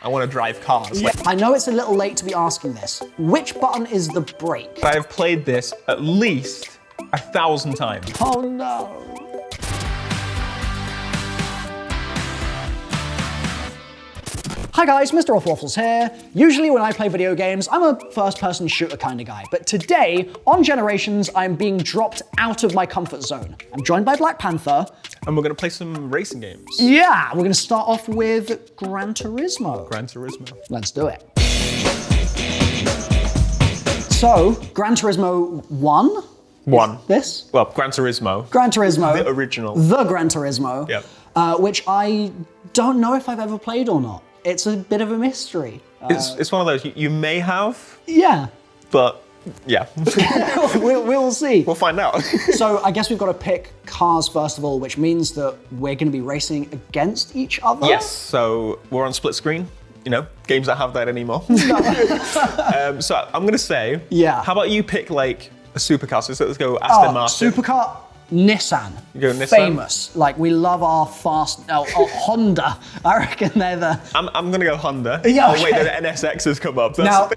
I want to drive cars. Yeah. I know it's a little late to be asking this. Which button is the brake? I have played this at least 1,000 times. Oh no. Hi guys, MrRoflWaffles here. Usually when I play video games, I'm a first-person shooter kind of guy, but today, on Generations, I'm being dropped out of my comfort zone. I'm joined by BlackPanthaa. And we're gonna play some racing games. Yeah, we're gonna start off with Gran Turismo. Gran Turismo. Let's do it. So, Gran Turismo 1? One. This? Well, Gran Turismo. Gran Turismo. The original. The Gran Turismo. Yep. Which I don't know if I've ever played or not. It's a bit of a mystery. It's one of those, you may have, Yeah. but yeah. we'll see. We'll find out. So I guess we've got to pick cars first of all, which means that we're going to be racing against each other. Yes, so we're on split screen. You know, games that have that anymore. So I'm gonna say, Yeah. How about you pick like a supercar? So let's go Aston Martin. Supercar, Nissan. You go Nissan? Famous. Like we love our Honda. I reckon they're the. I'm gonna go Honda. Yeah, Oh wait, okay. the NSX has come up. Now,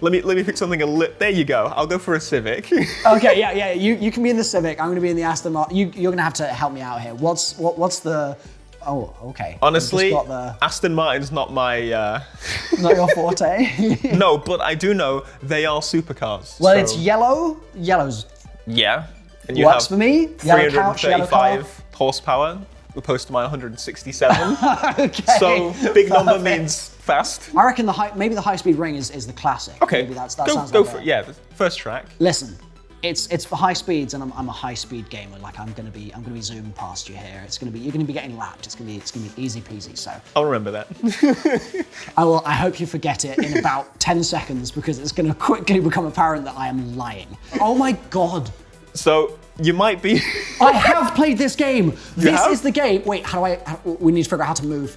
let me pick something a little. There you go. I'll go for a Civic. okay, yeah. You can be in the Civic. I'm gonna be in the Aston Martin. You're gonna have to help me out here. What's the? Oh, okay. Honestly, I've just got Aston Martin's not my. Not your forte. No, but I do know they are supercars. Well, so. it's yellow. Yellow's Yeah. And works for me. Yellow couch, yellow car. 335 horsepower, opposed to my 167. Okay. So big number means fast. I reckon maybe the high-speed ring is the classic. Okay. Maybe that go sounds go like for it. it. Yeah, the first track. Listen, it's for high speeds, and I'm a high-speed gamer. Like I'm gonna be zooming past you here. You're gonna be getting lapped. It's gonna be easy peasy. So I'll remember that. I hope you forget it in about 10 seconds because it's gonna quickly become apparent that I am lying. Oh my god. So you might be. I have played this game. This have? is the game. Wait, we need to figure out how to move.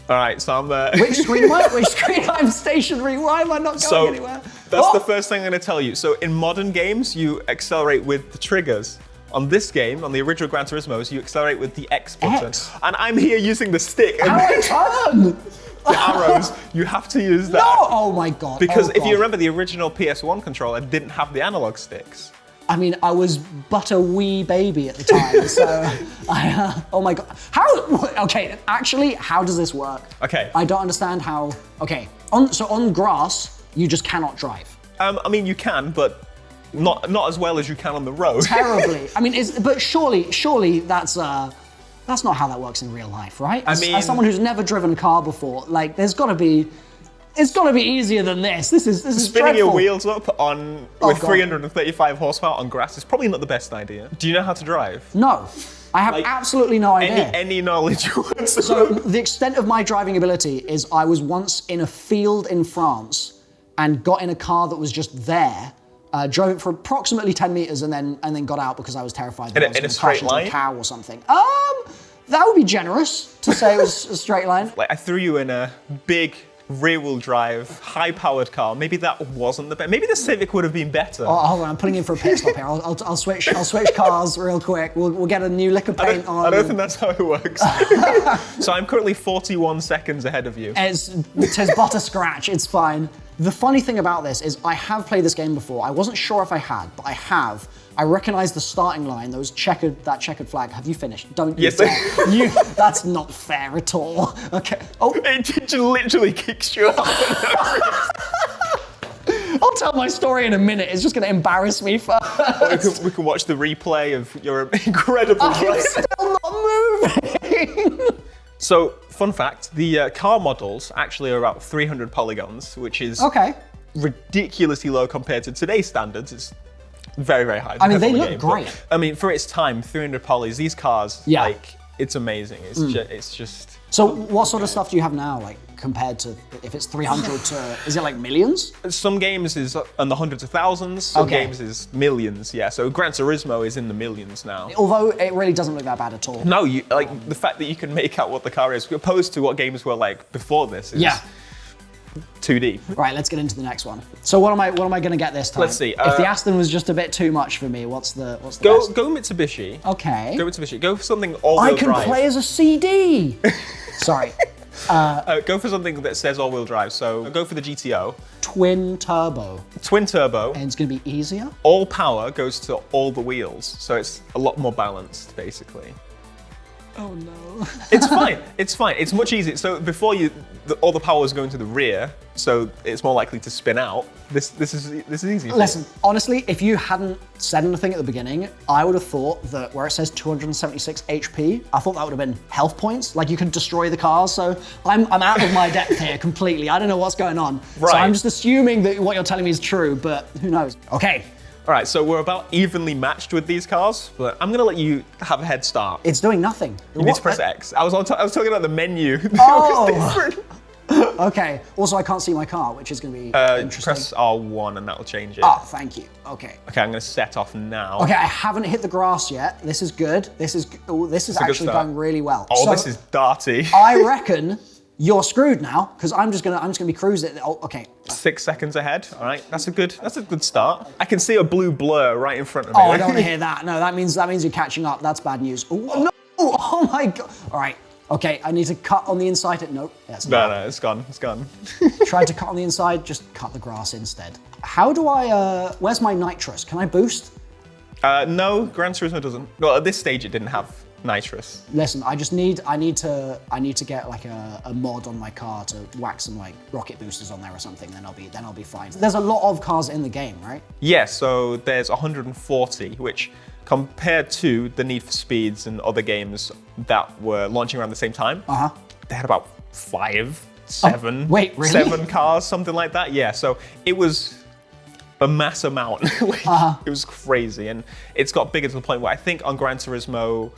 All right, so I'm. Which screen am I? Which screen? I'm stationary. Why am I not going anywhere? That's the first thing I'm going to tell you. So in modern games, you accelerate with the triggers. On this game, on the original Gran Turismo, you accelerate with the X button. X? And I'm here using the stick. And How do I turn? the arrows, you have to use that. No! Oh my god. Because oh if god. you remember, the original PS1 controller didn't have the analog sticks. I mean, I was but a wee baby at the time, so oh my god. Okay, actually, how does this work? Okay. I don't understand how, okay. On grass, you just cannot drive. I mean, you can, but not as well as you can on the road. Terribly. I mean, but surely that's not how that works in real life, right? As someone who's never driven a car before, like, it's gotta be easier than this. This is Spinning dreadful. your wheels up with 335 horsepower on grass is probably not the best idea. Do you know how to drive? No, I have absolutely no idea. Any knowledge whatsoever? So the extent of my driving ability is I was once in a field in France and got in a car that was just there, drove it for approximately 10 meters and then got out because I was terrified that I was in going a to crash straight into line? a cow or something. That would be generous to say it was a straight line. Like I threw you in a big rear-wheel drive, high-powered car. Maybe that wasn't the best. Maybe the Civic would have been better. Oh, hold on, I'm putting in for a pit stop here. I'll switch cars real quick. We'll get a new lick of paint on. I don't think that's how it works. So I'm currently 41 seconds ahead of you. It's but a scratch, it's fine. The funny thing about this is I have played this game before. I wasn't sure if I had, but I have. I recognize the starting line, that checkered flag. Have you finished? Don't you Yes. dare. That's not fair at all. Okay. Oh. It literally kicks you off. I'll tell my story in a minute. It's just going to embarrass me first. We can watch the replay of your incredible I'm drive. still not moving. So, fun fact, the car models actually are about 300 polygons, which is ridiculously low compared to today's standards. It's very, very high. I mean, they look great. But, I mean, for its time, 300 polys, these cars, like, it's amazing. It's just... So what sort of stuff do you have now, like, compared to, if it's 300 to, is it like millions? Some games is in the hundreds of thousands, some games is millions, yeah. So Gran Turismo is in the millions now. Although it really doesn't look that bad at all. No, the fact that you can make out what the car is, opposed to what games were like before this is 2D. Right, let's get into the next one. So what am I going to get this time? Let's see. If the Aston was just a bit too much for me, what's the best? Go Mitsubishi. Okay. Go Mitsubishi. Go for something all-wheel drive. I can play as a CD. Sorry. Go for something that says all-wheel drive. So go for the GTO. Twin turbo. Twin turbo. And it's going to be easier? All power goes to all the wheels, so it's a lot more balanced, basically. Oh no. It's fine. It's fine. It's much easier. So before all the power is going to the rear, so it's more likely to spin out. This is easy. Listen, honestly, if you hadn't said anything at the beginning, I would have thought that where it says 276 HP, I thought that would have been health points. Like you could destroy the cars. So I'm out of my depth here completely. I don't know what's going on. Right. So I'm just assuming that what you're telling me is true, but who knows? Okay. All right, so we're about evenly matched with these cars, but I'm gonna let you have a head start. It's doing nothing. You need to press X. I was talking about the menu. Oh. Okay. Also, I can't see my car, which is going to be interesting. Press R1 and that'll change it. Oh, thank you. Okay. Okay, I'm going to set off now. Okay, I haven't hit the grass yet. This is good. This is actually going really well. Oh, so, this is darty. I reckon you're screwed now because I'm just gonna be cruising. Oh, okay. 6 seconds ahead. All right, that's a good start. I can see a blue blur right in front of me. Oh, I don't want to hear that. No, that means you're catching up. That's bad news. Oh, no! Oh my god! All right. Okay, I need to cut on the inside. No, no, it's gone. It's gone. Tried to cut on the inside, just cut the grass instead. How do I? Where's my nitrous? Can I boost? No, Gran Turismo doesn't. Well, at this stage, it didn't have nitrous. Listen, I need to get like a mod on my car to whack some like rocket boosters on there or something. Then I'll be fine. There's a lot of cars in the game, right? Yeah. So there's 140, which compared to the Need for Speeds and other games that were launching around the same time, they had about 5, 7, oh, wait, really? 7 cars, something like that. Yeah. So it was a mass amount. It was crazy, and it's got bigger to the point where I think on Gran Turismo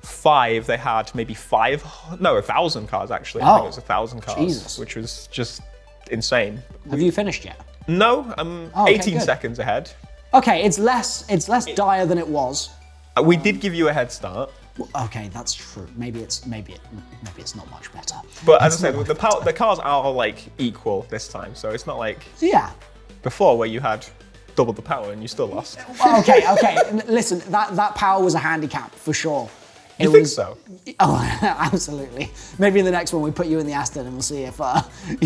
5 they had maybe 1,000 cars actually. I think it was 1,000 cars, Jesus. Which was just insane. Have you finished yet? No, I'm 18 seconds ahead. Okay, it's less dire than it was. We did give you a head start. Okay, that's true. Maybe it's not much better. But as I said, the cars are like equal this time, so it's not like before where you had double the power and you still lost. Okay. Listen, that power was a handicap for sure. You think so? Oh, absolutely. Maybe in the next one we put you in the Aston and we'll see if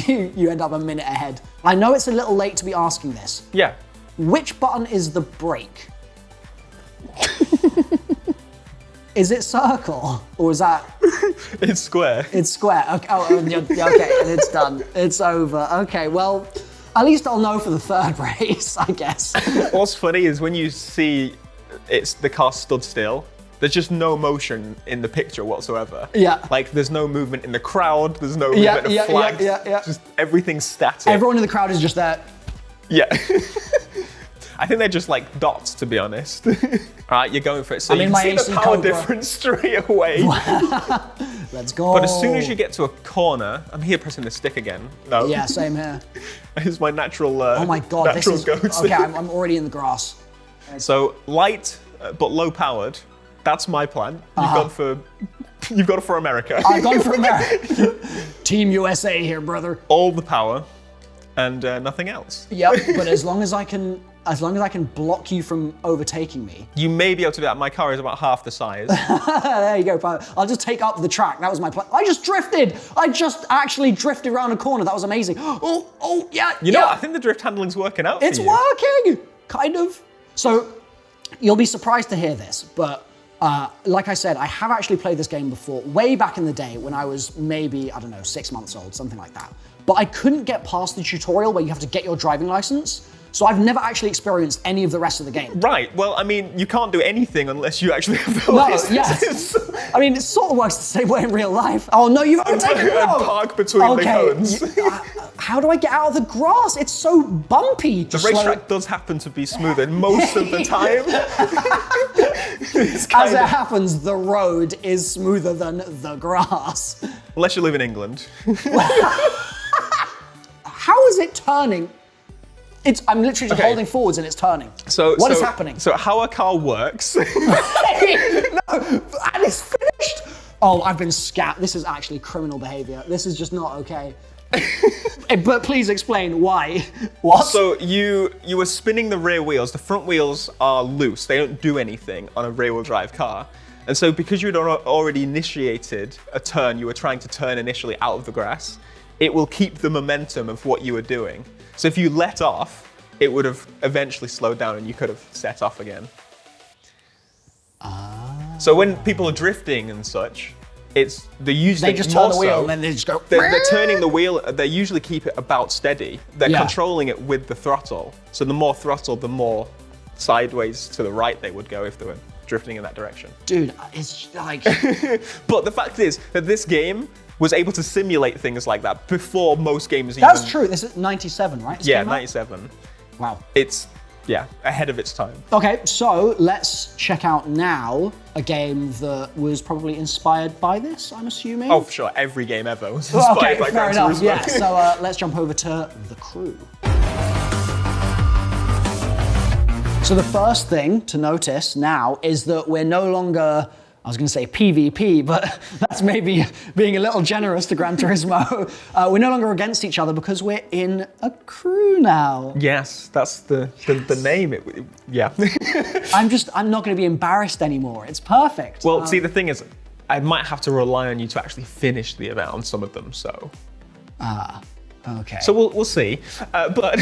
you end up a minute ahead. I know it's a little late to be asking this. Yeah. Which button is the brake? Is it circle or is that? It's square. It's square. Okay. Oh, okay, and it's done. It's over. Okay, well, at least I'll know for the third race, I guess. What's funny is when you see the car stood still, there's just no motion in the picture whatsoever. Yeah. Like there's no movement in the crowd. There's no movement of flags. Yeah. Just everything's static. Everyone in the crowd is just there. Yeah. I think they're just like dots, to be honest. All right, you're going for it. So you can see the power difference straight away. Let's go. But as soon as you get to a corner, I'm here pressing the stick again. No. Yeah, same here. It's my natural. Oh my god, natural this is go-to. okay. I'm already in the grass. So light but low powered. That's my plan. You've gone for America. I've gone for America. Team USA here, brother. All the power and nothing else. Yep, but as long as I can block you from overtaking me. You may be able to do that. My car is about half the size. There you go. I'll just take up the track. That was my plan. I just drifted. I just actually drifted around a corner. That was amazing. Oh, yeah. You know what? I think the drift handling's working out for you. It's working, kind of. So you'll be surprised to hear this, but like I said, I have actually played this game before, way back in the day when I was maybe, I don't know, 6 months old, something like that. But I couldn't get past the tutorial where you have to get your driving license. So I've never actually experienced any of the rest of the game. Right, well, I mean, you can't do anything unless you actually have the license. Yes. I mean, it sort of works the same way in real life. Oh no, you've overtaken me! Park between the cones. How do I get out of the grass? It's so bumpy. The racetrack does happen to be smoother most of the time. As it happens, the road is smoother than the grass. Unless you live in England. How is it turning? I'm literally just holding forwards and it's turning. What is happening? So how a car works. No, and it's finished. Oh, I've been scapped. This is actually criminal behavior. This is just not okay. But please explain why. What? So you were spinning the rear wheels. The front wheels are loose. They don't do anything on a rear wheel drive car. And so because you'd already initiated a turn, you were trying to turn initially out of the grass, it will keep the momentum of what you were doing. So if you let off, it would have eventually slowed down and you could have set off again. So when people are drifting and such, they usually just turn the wheel and then they just go. They're turning the wheel. They usually keep it about steady. They're Yeah. controlling it with the throttle. So the more throttle, the more sideways to the right they would go if they were drifting in that direction. Dude, it's like. But the fact is that this game was able to simulate things like that before most games That's even. true. This is 97, right? This Yeah, came out? 97. Wow. It's ahead of its time. Okay, so let's check out now a game that was probably inspired by this, I'm assuming. Oh, for sure. Every game ever was Well, inspired okay, by fair Gran enough. Turismo. Yeah, so let's jump over to The Crew. So the first thing to notice now is that we're no longer, I was going to say PvP, but that's maybe being a little generous to Gran Turismo. We're no longer against each other because we're in a crew now. Yes, that's the name. Yeah. I'm not going to be embarrassed anymore. It's perfect. Well, see, the thing is, I might have to rely on you to actually finish the event on some of them, so. Okay. So we'll see. But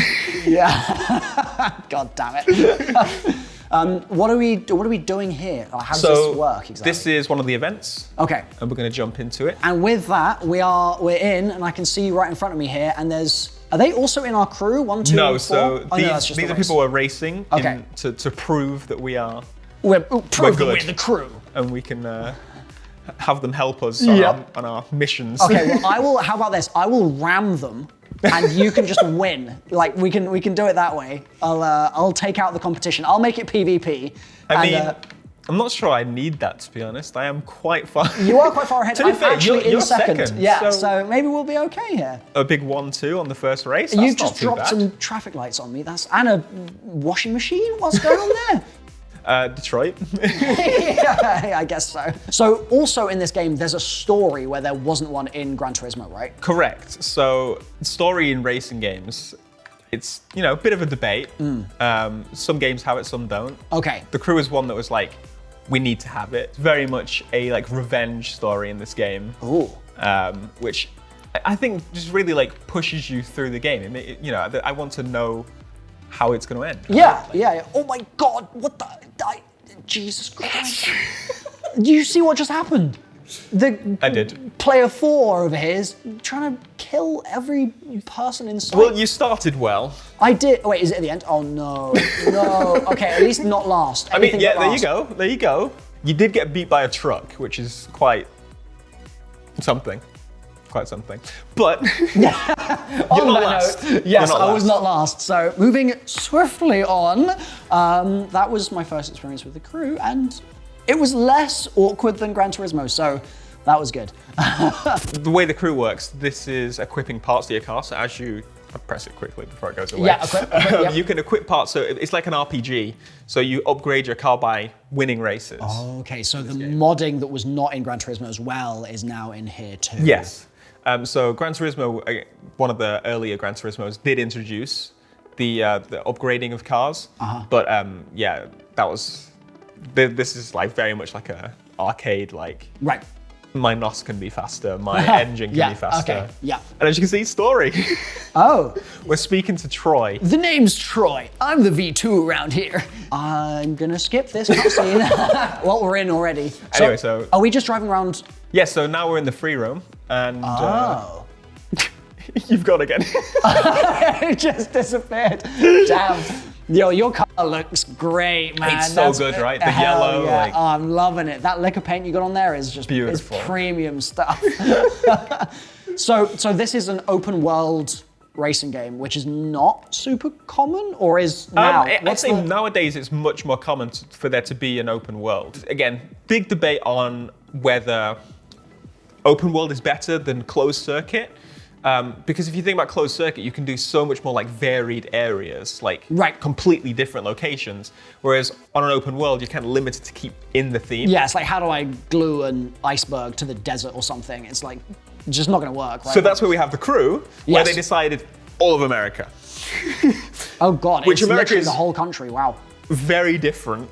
Yeah. God damn it. What are we doing here? Or how does this work exactly? This is one of the events. Okay. And we're going to jump into it. And with that, we're in, and I can see you right in front of me here. And are they also in our crew? 1, 2, No, 4? so Oh, no, that's just these the are race. people who are racing Okay. to prove that we are. We're prove that we're good. the crew. And we can have them help us Yep. on our missions. Okay, well, how about this? I will ram them, and you can just win. Like we can do it that way. I'll take out the competition. I'll make it PvP. I mean, I'm not sure I need that, to be honest. I am quite far. You are quite far ahead. To be I'm fair, actually you're in second. second, Yeah, so- so maybe we'll be okay here. A big 1-2 on the first race. That's You've not just too dropped bad. some traffic lights on me. And a washing machine? What's going on there? Detroit. Yeah, I guess so. So also in this game, there's a story where there wasn't one in Gran Turismo, right? Correct. So story in racing games, it's a bit of a debate. Some games have it, some don't. Okay. The Crew is one that was like, we need to have it. It's very much a revenge story in this game. Ooh. Which I think just really pushes you through the game. I want to know how it's going to end. Yeah. Oh my God, what the? Jesus Christ. Do you see what just happened? I did. Player 4 over here is trying to kill every person in sight. Well, you started well. I did. Wait, is it at the end? Oh no. No. Okay, at least not last. I mean, Anything yeah, but there last. you go. There you go. You did get beat by a truck, which is quite something. Quite something. But you're not last. Yes, You're not I was last. not last. So moving swiftly on, that was my first experience with The Crew, and it was less awkward than Gran Turismo, so that was good. The way The Crew works, this is equipping parts to your car. So as you I'll press it quickly before it goes away. Yeah, equip, yep. You can equip parts, so it's like an RPG. So you upgrade your car by winning races. Okay, so the modding that was not in Gran Turismo as well is now in here too. Yes. So Gran Turismo, one of the earlier Gran Turismos, did introduce the upgrading of cars. But yeah, that was. This is like very much like a arcade. Like Right. my NOS can be faster, my engine can Yeah, be faster. okay, yeah. And as you can see, story. Oh, We're speaking to Troy. the name's Troy. I'm the V2 around here. I'm gonna skip this cutscene. Well, we're in already. Anyway, so- Are we just driving around? Yeah, so now we're in the free room, and Oh. you've gone again. It just disappeared. Damn. Yo, your car looks great, man. It's so good, right? The hell yellow, yeah. like- Oh, I'm loving it. That liquor paint you got on there is just Beautiful. It's premium stuff. So this is an open world racing game, which is not super common, or is now? I'd say nowadays it's much more common for there to be an open world. Again, big debate on whether open world is better than closed circuit. Because if you think about closed circuit, you can do so much more like varied areas, like Right. completely different locations. Whereas on an open world, you're kind of limited to keep in the theme. Yeah, it's like, how do I glue an iceberg to the desert or something? It's like, just not gonna work, right? So that's where we have the Crew, where Yes. they decided all of America. Oh God, Which it's America literally is- the whole country, wow. very different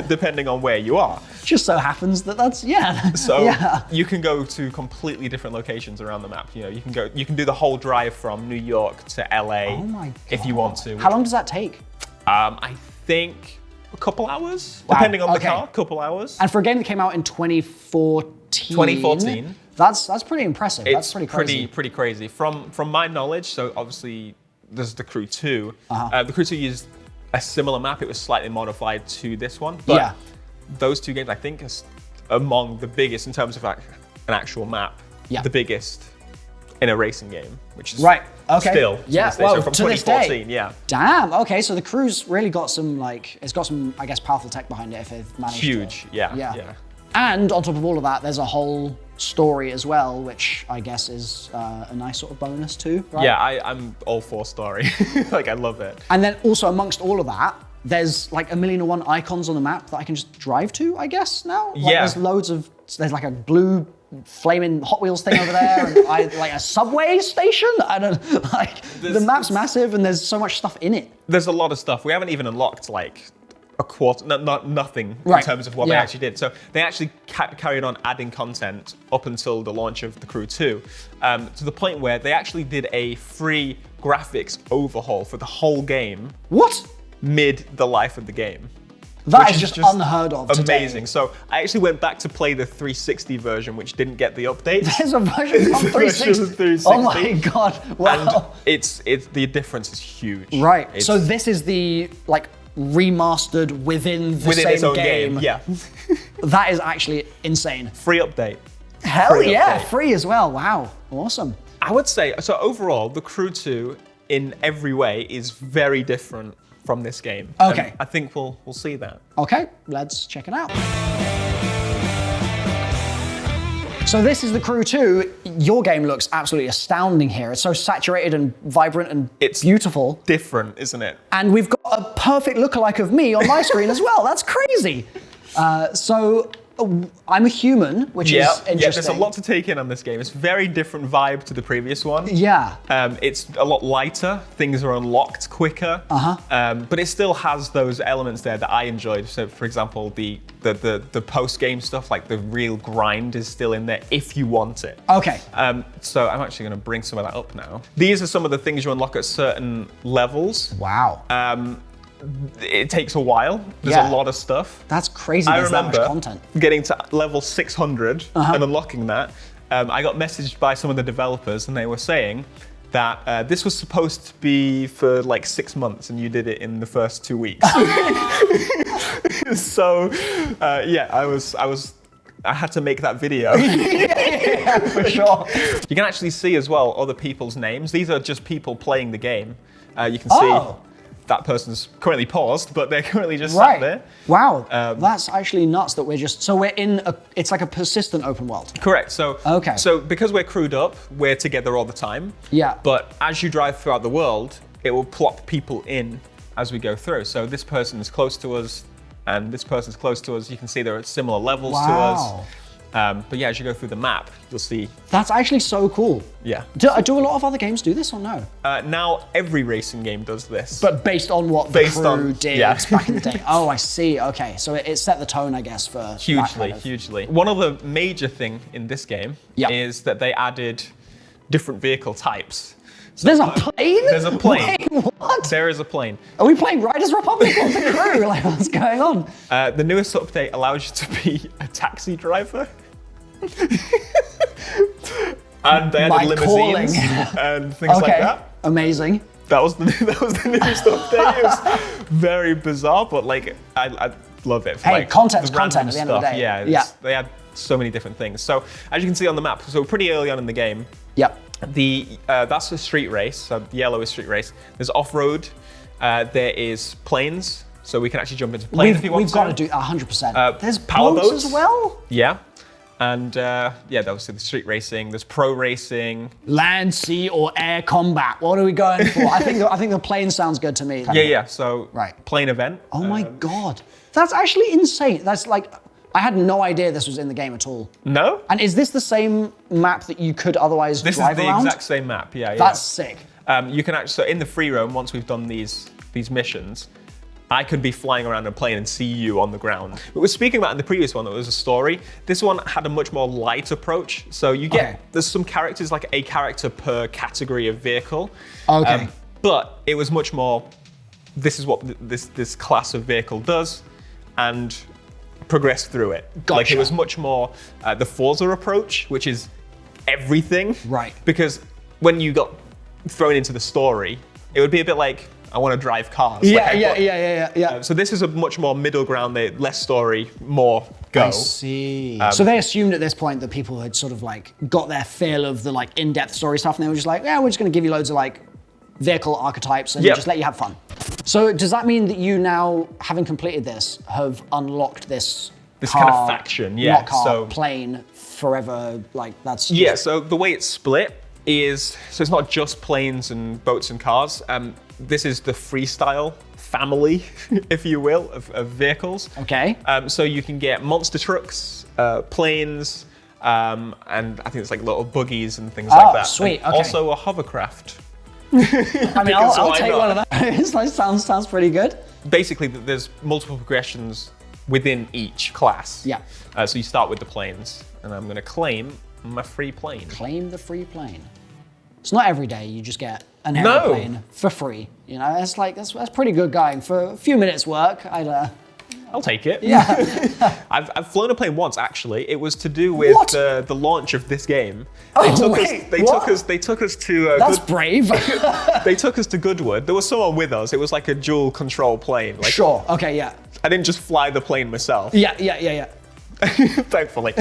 depending on where you are. Just so happens that that's, yeah. So yeah. you can go to completely different locations around the map. You know, you can do the whole drive from New York to LA Oh my God. if you want to. How long does that take? I think a couple hours, depending on the car, couple hours. And for a game that came out in 2014. 2014. That's pretty impressive. That's pretty crazy. Pretty crazy. From my knowledge, so obviously there's the Crew 2. The Crew 2 used a similar map. It was slightly modified to this one. But those two games, I think, are among the biggest in terms of an actual map. Yeah. The biggest in a racing game, which is still to this day. So from 2014, Damn. Okay, so the Crew's really got some it's got some, I guess, powerful tech behind it if they've managed Huge, to. yeah. And on top of all of that, there's a whole story as well, which I guess is a nice sort of bonus too, right? Yeah, I'm all for story. Like, I love it. And then also amongst all of that, there's like 1,000,001 icons on the map that I can just drive to, I guess, now? Like, there's like a blue flaming Hot Wheels thing over there, and like a subway station. I don't like. The map's massive, and there's so much stuff in it. There's a lot of stuff. We haven't even unlocked like a quarter, nothing in terms of what they actually did. So they actually carried on adding content up until the launch of the Crew 2, to the point where they actually did a free graphics overhaul for the whole game. What? Mid the life of the game. That is just unheard of. Amazing. Today. So I actually went back to play the 360 version, which didn't get the update. There's a version of 360. Oh my God! Wow. And it's the difference is huge. Right. So this is the remastered within the same its own game. Yeah. That is actually insane. Free update. Hell yeah, free as well. Wow, awesome. I would say, so overall, the Crew 2 in every way is very different from this game. Okay. And I think we'll see that. Okay, let's check it out. So this is the Crew 2. Your game looks absolutely astounding here. It's so saturated and vibrant and it's beautiful. Different, isn't it? And we've got a perfect lookalike of me on my screen as well. That's crazy. So I'm a human, which is interesting. Yeah, there's a lot to take in on this game. It's a very different vibe to the previous one. Yeah. It's a lot lighter. Things are unlocked quicker. But it still has those elements there that I enjoyed. So, for example, the post-game stuff, like the real grind, is still in there if you want it. Okay. So I'm actually going to bring some of that up now. These are some of the things you unlock at certain levels. Wow. It takes a while. There's a lot of stuff. That's crazy. There's that much content. Getting to level 600 and unlocking that. I got messaged by some of the developers, and they were saying that this was supposed to be for like 6 months, and you did it in the first 2 weeks. So I had to make that video. Yeah, for sure. You can actually see as well other people's names. These are just people playing the game. You can see that person's currently paused, but they're currently just sat there. Wow, that's actually nuts that we're in it's like a persistent open world. Correct, so because we're crewed up, we're together all the time. Yeah. But as you drive throughout the world, it will plop people in as we go through. So this person is close to us, and this person's close to us. You can see they're at similar levels to us. But yeah, as you go through the map, you'll see. That's actually so cool. Yeah. Do a lot of other games do this or no? Now every racing game does this. But based on what the Crew did back in the day. Oh, I see. Okay, so it set the tone, I guess, for hugely. One other major thing in this game is that they added different vehicle types. So there's a plane? There's a plane. Wait, what? There is a plane. Are we playing Riders Republic or the Crew? Like, what's going on? The newest update allows you to be a taxi driver. And they added limousines and things like that. Amazing. That was the newest update. It was very bizarre, but like I love it. Hey, like, content's content at the end of the day. Yeah, they had so many different things. So as you can see on the map, so pretty early on in the game. Yep. That's a street race. So yellow is street race. There's off-road. There is planes. So we can actually jump into planes if you want to. We've got to do 100%. There's power boats as well? Yeah. And obviously the street racing, there's pro racing. Land, sea, or air combat. What are we going for? I think the plane sounds good to me. Yeah. So plane event. Oh my God. That's actually insane. That's like, I had no idea this was in the game at all. No? And is this the same map that you could otherwise drive around? This is the exact same map, yeah. That's sick. You can actually, so in the free roam, once we've done these missions, I could be flying around a plane and see you on the ground. But we're speaking about in the previous one, there was a story. This one had a much more light approach. So you get, there's some characters, like a character per category of vehicle. Okay. But it was much more, this is what this class of vehicle does, and progress through it. Gotcha. Like it was much more the Forza approach, which is everything. Right. Because when you got thrown into the story, it would be a bit like, I want to drive cars. Yeah. So this is a much more middle ground, less story, more go. I see. So they assumed at this point that people had sort of like got their fill of the like in-depth story stuff, and they were just like, yeah, we're just going to give you loads of like vehicle archetypes and just let you have fun. So does that mean that you now, having completed this, have unlocked this car, kind of faction? Yeah. Not car, plane forever? Like that's just... Yeah. So the way it's split is, so it's not just planes and boats and cars. This is the freestyle family, if you will, of vehicles. Okay. So you can get monster trucks, planes, and I think it's like little buggies and things like that. Sweet. And also a hovercraft. I mean, I'll take one of those. That sounds pretty good. Basically, there's multiple progressions within each class. Yeah. So you start with the planes, and I'm going to claim my free plane. Claim the free plane. It's not every day you just get an airplane for free. You know, it's like that's pretty good going for a few minutes work. I'll take it. Yeah. I've flown a plane once actually. It was to do with the launch of this game. They took us to. That's brave. They took us to Goodwood. There was someone with us. It was like a dual control plane. Like, sure. Okay. Yeah. I didn't just fly the plane myself. Yeah. Thankfully.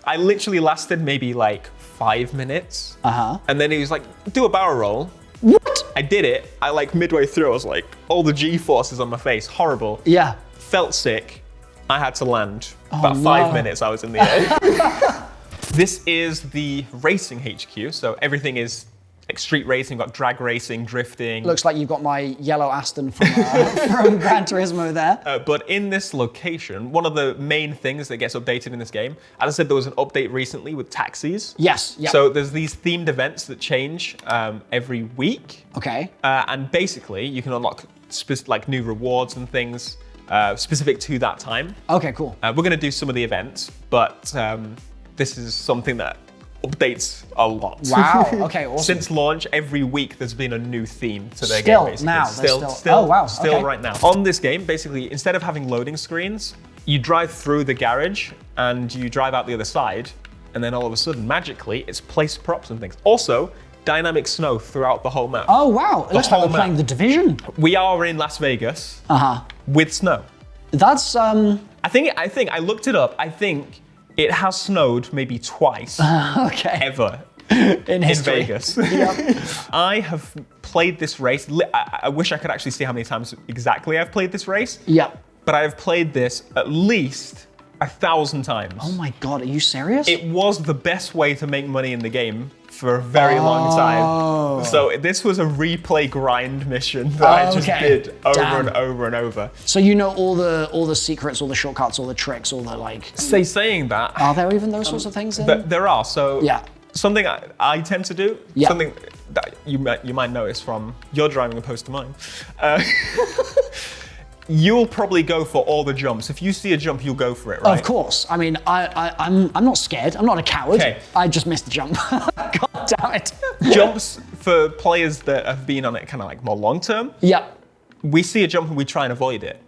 I literally lasted maybe like 5 minutes. And then he was like, do a barrel roll. What? I did it. I like midway through, I was like, all the G-forces on my face, horrible. Yeah. Felt sick. I had to land. About 5 minutes I was in the air. This is the racing HQ. So everything is like street racing, got drag racing, drifting. Looks like you've got my yellow Aston from Gran Turismo there. But in this location, one of the main things that gets updated in this game, as I said, there was an update recently with taxis. Yes. Yep. So there's these themed events that change every week. Okay. And basically, you can unlock like new rewards and things specific to that time. Okay, cool. We're going to do some of the events, but this is something that updates a lot. Wow. Okay. Awesome. Since launch, every week there's been a new theme to their still, game. Basically. Now. Still. Oh wow. Still right now. On this game, basically, instead of having loading screens, you drive through the garage and you drive out the other side, and then all of a sudden, magically, it's placed props and things. Also, dynamic snow throughout the whole map. Oh wow. It looks like we're playing The Division. We are in Las Vegas. With snow. That's I think I looked it up. I think it has snowed maybe twice ever in Vegas. Yep. I have played this race. I wish I could actually see how many times exactly I've played this race. Yep. But I have played this at least 1,000 times. Oh my God, are you serious? It was the best way to make money in the game for a very long time. So this was a replay grind mission that I just did over and over and over. So you know all the secrets, all the shortcuts, all the tricks, all the like... Saying that... Are there even those sorts of things in? There are. So something I tend to do, yeah. something that you might notice from your driving opposed to mine, you'll probably go for all the jumps. If you see a jump, you'll go for it, right? Of course. I mean, I'm not scared. I'm not a coward. Okay. I just missed the jump. God damn it. Jumps for players that have been on it kind of like more long term. Yeah. We see a jump and we try and avoid it.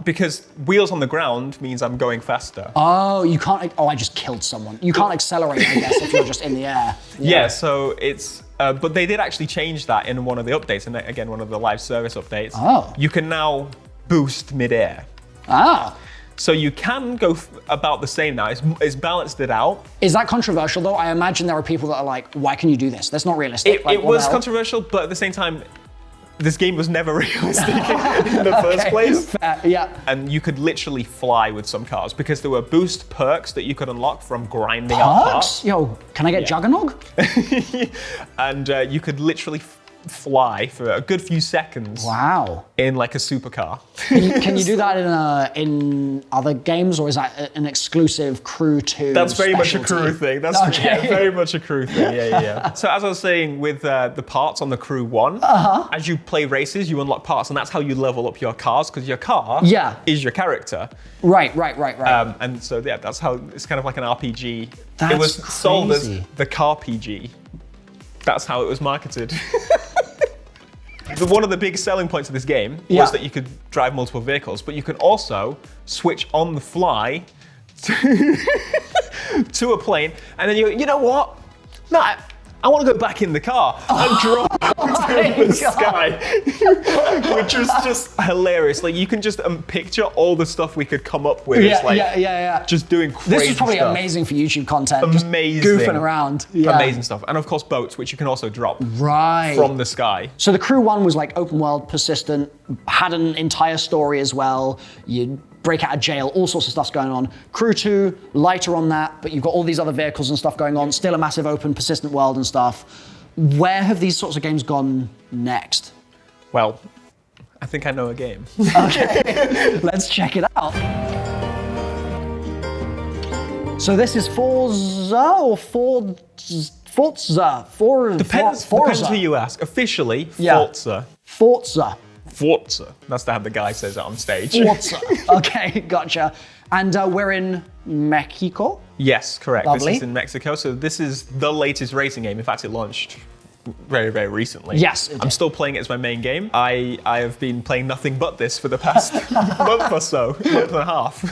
Because wheels on the ground means I'm going faster. Oh, you can't. Oh, I just killed someone. You can't accelerate, I guess, if you're just in the air. Yeah, so it's. But they did actually change that in one of the updates, and again, one of the live service updates. Oh. You can now boost mid-air. Ah. So you can go about the same now. It's balanced it out. Is that controversial though? I imagine there are people that are like, why can you do this? That's not realistic. It was controversial, but at the same time, this game was never realistic in the first place. Fair, yeah. And you could literally fly with some cars because there were boost perks that you could unlock from grinding out parts. Yo, can I get Juggernog? And you could literally fly for a good few seconds. Wow. In like a supercar. Can you do that in other games, or is that an exclusive Crew 2 That's very much a specialty? Crew thing. That's very much a Crew thing. Yeah. So as I was saying, with the parts on the Crew 1, as you play races, you unlock parts, and that's how you level up your cars, because your car is your character. Right. And so yeah, that's how it's kind of like an RPG. That's it was sold as crazy. the car PG. That's how it was marketed. One of the big selling points of this game was that you could drive multiple vehicles, but you can also switch on the fly to a plane, and then you know what? No, I want to go back in the car and drop into the sky, which was just hilarious. Like, you can just picture all the stuff we could come up with. Just doing crazy This is probably stuff. amazing for YouTube content. Amazing. Just goofing around. Yeah. Amazing stuff. And of course, boats, which you can also drop from the sky. So the Crew 1 was like open world, persistent, had an entire story as well. You'd break out of jail, all sorts of stuff's going on. Crew 2, lighter on that, but you've got all these other vehicles and stuff going on, still a massive open, persistent world and stuff. Where have these sorts of games gone next? Well, I think I know a game. Okay, let's check it out. So this is Forza or Forza? Depends who you ask. Officially, Forza. Forza. That's how the guy says it on stage. Forza. Okay, gotcha. And we're in Mexico? Yes, correct. Lovely. This is in Mexico. So this is the latest racing game. In fact, it launched very, very recently. Yes. I'm still playing it as my main game. I have been playing nothing but this for the past month or so, month and a half.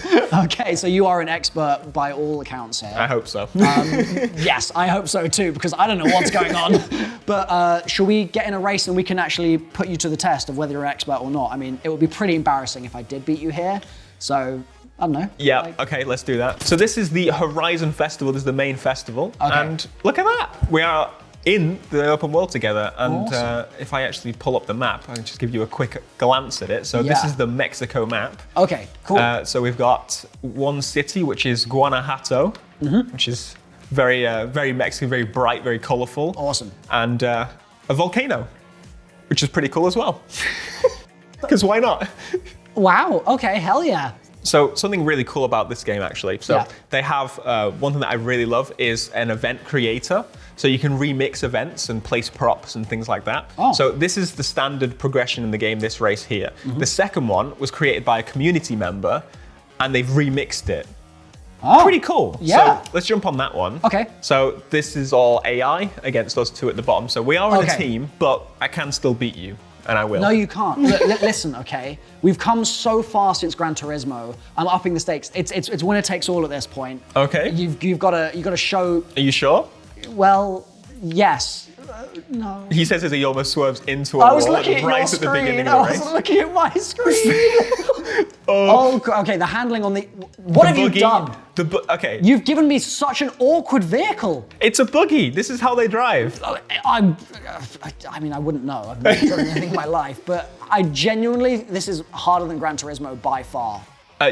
Okay, so you are an expert by all accounts here. I hope so. Yes, I hope so too, because I don't know what's going on. But shall we get in a race and we can actually put you to the test of whether you're an expert or not? I mean, it would be pretty embarrassing if I did beat you here. So, I don't know. Yeah, okay, let's do that. So this is the Horizon Festival. This is the main festival. Okay. And look at that. We are in the open world together. And Awesome. if I actually pull up the map, I'll just give you a quick glance at it. So this is the Mexico map. Okay, cool. So we've got one city, which is Guanajuato, which is very, very Mexican, very bright, very colorful. Awesome. And a volcano, which is pretty cool as well. Because why not? Wow, okay, hell yeah. So something really cool about this game, actually. So they have, one thing that I really love is an event creator. So you can remix events and place props and things like that. So this is the standard progression in the game, this race here. The second one was created by a community member, and they've remixed it. Pretty cool. Yeah. So let's jump on that one. Okay. So this is all AI against us two at the bottom. So we are in a team, but I can still beat you. And I will. No, you can't. Listen, okay? We've come so far since Gran Turismo. I'm upping the stakes. It's winner takes all at this point. Okay. You've got to show. Are you sure? Well, yes. No. He says as he almost swerves into a wall right at the beginning of the race. I was looking at my screen. Okay, the handling on the. What have you done? Okay. You've given me such an awkward vehicle. It's a buggy. This is how they drive. I mean, I wouldn't know. I've never done anything in my life, but I genuinely, this is harder than Gran Turismo by far.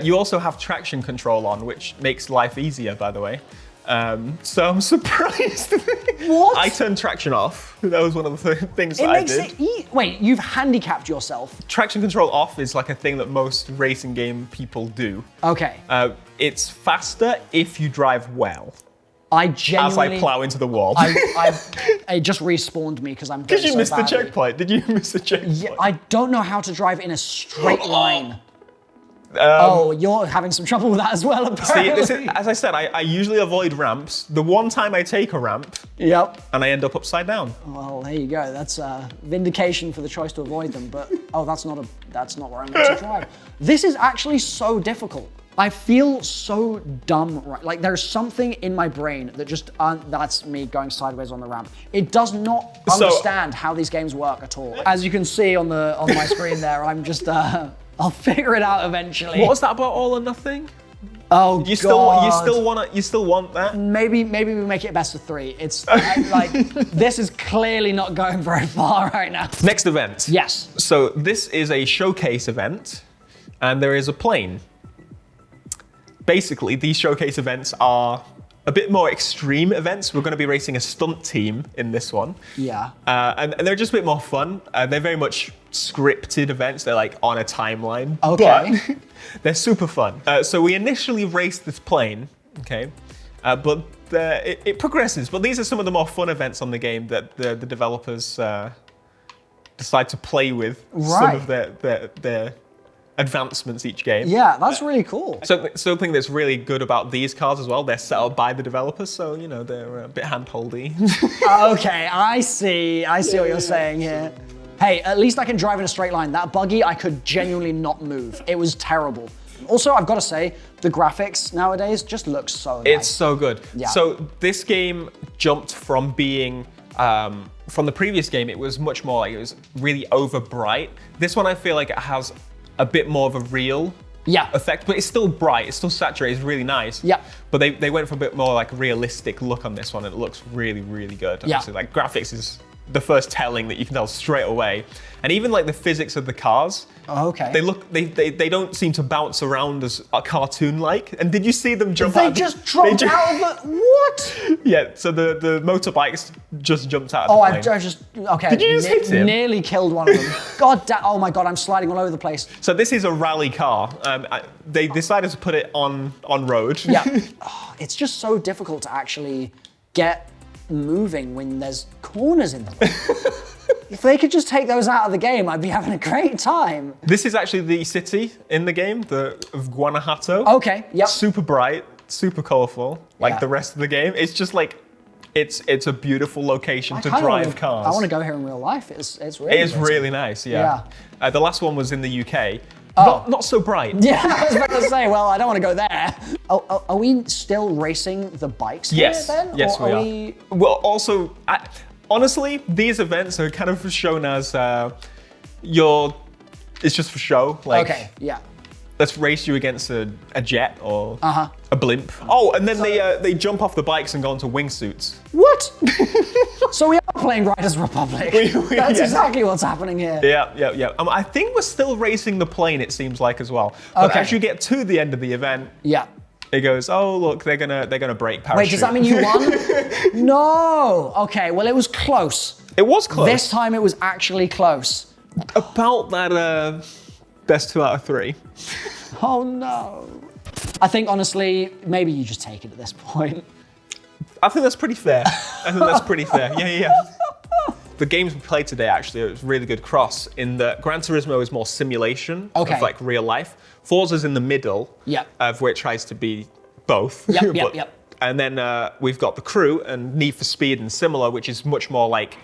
You also have traction control on, which makes life easier, by the way. So I'm surprised. What? I turned traction off. That was one of the things that I did. Wait, you've handicapped yourself. Traction control off is like a thing that most racing game people do. Okay. It's faster if you drive well. I genuinely. As I plow into the wall. It just respawned me because I'm. Because you missed the checkpoint. Did you miss the checkpoint? Yeah, I don't know how to drive in a straight line. You're having some trouble with that as well, apparently. See, as I said, I usually avoid ramps. The one time I take a ramp, and I end up upside down. Well, there you go. That's a vindication for the choice to avoid them. But that's not where I'm meant to drive. This is actually so difficult. I feel so dumb, right? Like there's something in my brain that just, that's me going sideways on the ramp. It does not understand how these games work at all. As you can see on my screen there, I'm just, I'll figure it out eventually. What was that about all or nothing? Oh, you still want that? Maybe we make it best of 3. It's like, this is clearly not going very far right now. Next event. Yes. So this is a showcase event, and there is a plane. Basically, these showcase events are a bit more extreme events. We're going to be racing a stunt team in this one. Yeah. And they're just a bit more fun. They're very much scripted events. They're like on a timeline. Okay. But they're super fun. So we initially raced this plane, okay? But it progresses. But these are some of the more fun events on the game that the developers decide to play with some of their advancements each game. Yeah, that's really cool. So something that's really good about these cars as well, they're set up by the developers, so you know they're a bit hand-holdy. Okay, I see what you're saying here. Hey, at least I can drive in a straight line. That buggy, I could genuinely not move. It was terrible. Also, I've got to say, the graphics nowadays just look so nice. It's so good. Yeah. So this game jumped from being, from the previous game, it was much more like, it was really over bright. This one I feel like it has a bit more of a real effect, but it's still bright, it's still saturated, it's really nice. Yeah. But they went for a bit more like realistic look on this one, and it looks really, really good. Obviously, like graphics is the first telling that you can tell straight away. And even like the physics of the cars, they don't seem to bounce around as cartoon-like. And did you see them jump out? They just dropped out of the, what? Yeah, so the motorbikes just jumped out of the plane. I just, okay. Did you just hit him? Nearly killed one of them. God damn, oh my God, I'm sliding all over the place. So this is a rally car. They decided to put it on road. Yeah, it's just so difficult to actually get moving when there's corners in the way. If they could just take those out of the game, I'd be having a great time. This is actually the city in the game, of Guanajuato. Okay, yep. Super bright, super colorful, like the rest of the game. It's just like, it's a beautiful location to drive cars. I want to go here in real life. It's really It is really nice, yeah. The last one was in the UK. Not so bright. Yeah, I was about to say, well, I don't want to go there. Are we still racing the bikes here then? Yes, we are. Well, also, honestly, these events are kind of shown as it's just for show. Like, okay, yeah. Let's race you against a jet or a blimp. Oh, and then they jump off the bikes and go into wingsuits. What? So we are playing Riders Republic. That's exactly what's happening here. Yeah. I think we're still racing the plane, it seems like, as well. But as you get to the end of the event, it goes, oh look, they're gonna break parachute. Wait, does that mean you won? No. Okay, well it was close. It was close. This time it was actually close. About that best 2 out of 3. Oh no. I think honestly, maybe you just take it at this point. I think that's pretty fair. Yeah. The games we played today, actually, it was really good cross in that Gran Turismo is more simulation of like real life. Forza's in the middle, of where it tries to be both. Yep. And then we've got The Crew and Need for Speed and similar, which is much more like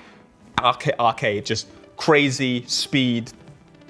arcade, just crazy speed,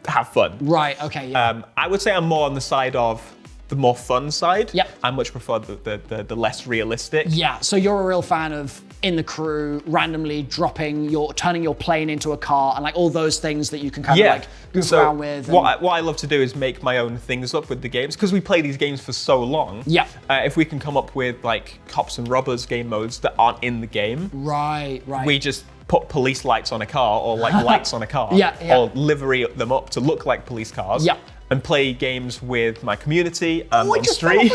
have fun. Right, okay, yeah. I would say I'm more on the side of the more fun side. Yep. I much prefer the less realistic. Yeah, so you're a real fan of in the crew, randomly turning your plane into a car and like all those things that you can kind of like goof around with. What I love to do is make my own things up with the games because we play these games for so long. Yeah. If we can come up with like cops and robbers game modes that aren't in the game. Right. We just put police lights on a car or like lights on a car. Or livery them up to look like police cars. Yeah. And play games with my community on stream.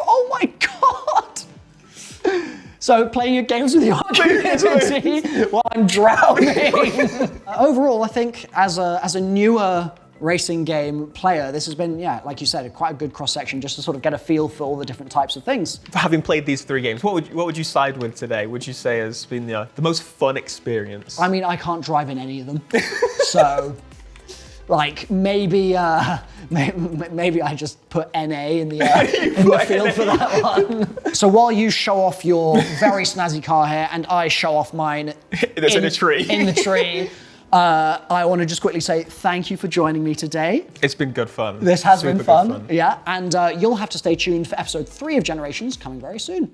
Oh my God. So playing your games with your community while I'm drowning. Overall, I think as a newer racing game player, this has been, like you said, quite a good cross-section just to sort of get a feel for all the different types of things. Having played these 3 games, what would you side with today? Would you say has been the most fun experience? I mean, I can't drive in any of them. So like maybe I just put NA in the field for that one. So while you show off your very snazzy car here and I show off mine in a tree. In the tree, I want to just quickly say thank you for joining me today. It's been good fun. This has been fun. Yeah, and you'll have to stay tuned for episode 3 of Generations coming very soon.